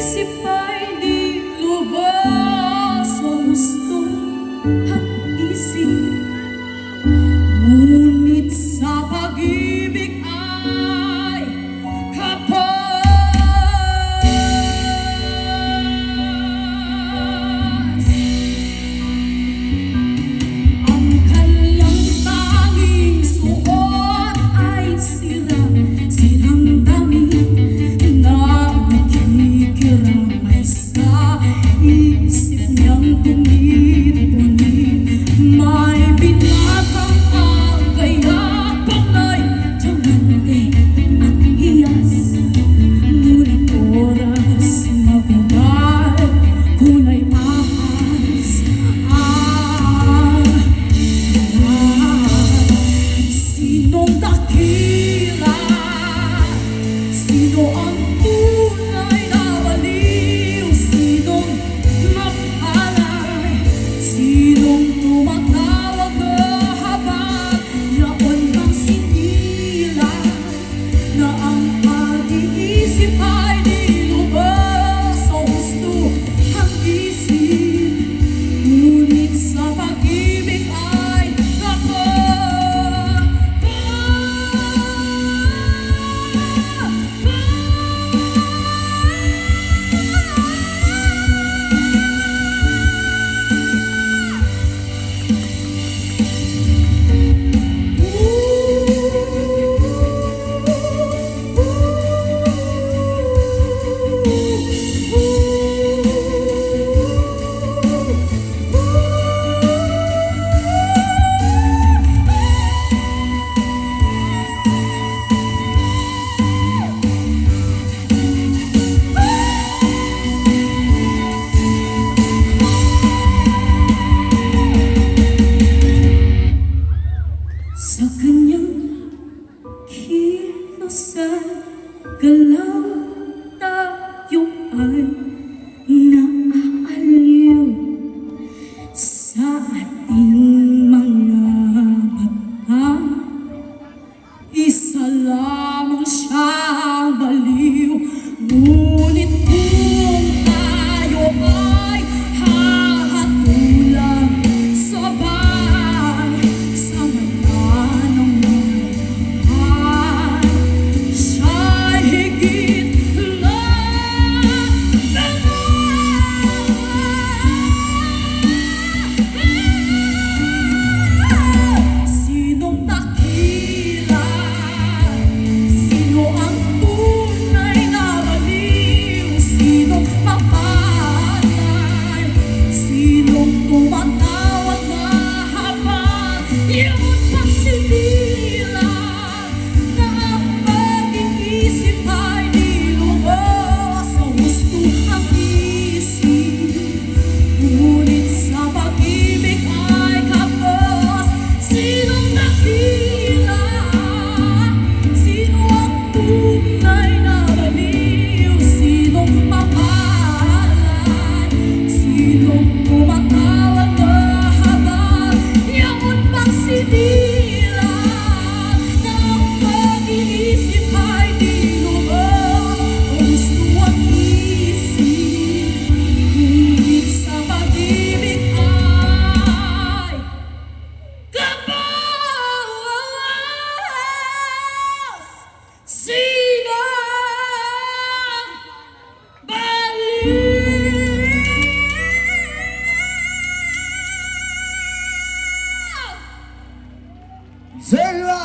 isip ay di lubos sa gusto ang isip. Ngunit sa pag-ibig ay kapos. Ang kanyang tanging suot ay sirang damit na nakikiramay sa isip niyang punit-punit. May binatang ang kayapang ay diamante at iyas. Ngunit oras magbabal, kulay ahas sinong dakila? Sino ang tunay na baliw? Sinong mapalay? Sinong tumatawag na habang yaon ng sinila? Na ang pag-iisip ay di lubos sa gusto ang isip. Ngunit sa pag-ibig ay sa kanyang kilos at galaw, tayo ay naaaliw sa ating mga mata. Isa lamang siyang baliw, ngunit kung tayo ay hahatulan sabay sa mata ng buhay, siya'y higit na sinong dakila? Sino ang tunay na baliw? Sinong mapalay? Sinong tumatawag na habang iyong pagsinila? Na ang pag-iisip ay di lubos sa gusto ang isip. Ngunit sa pag-ibig ay kapos. Sinong dakila? Sino ang tunay na baliw? Sinong mapalay? Sinong tumatawag na habang yaon pagsinila? Na ang pag-iisip ay di lubos o gusto ang isip. Ngunit sa pag-ibig ay kapos. Sino baliw? Serio!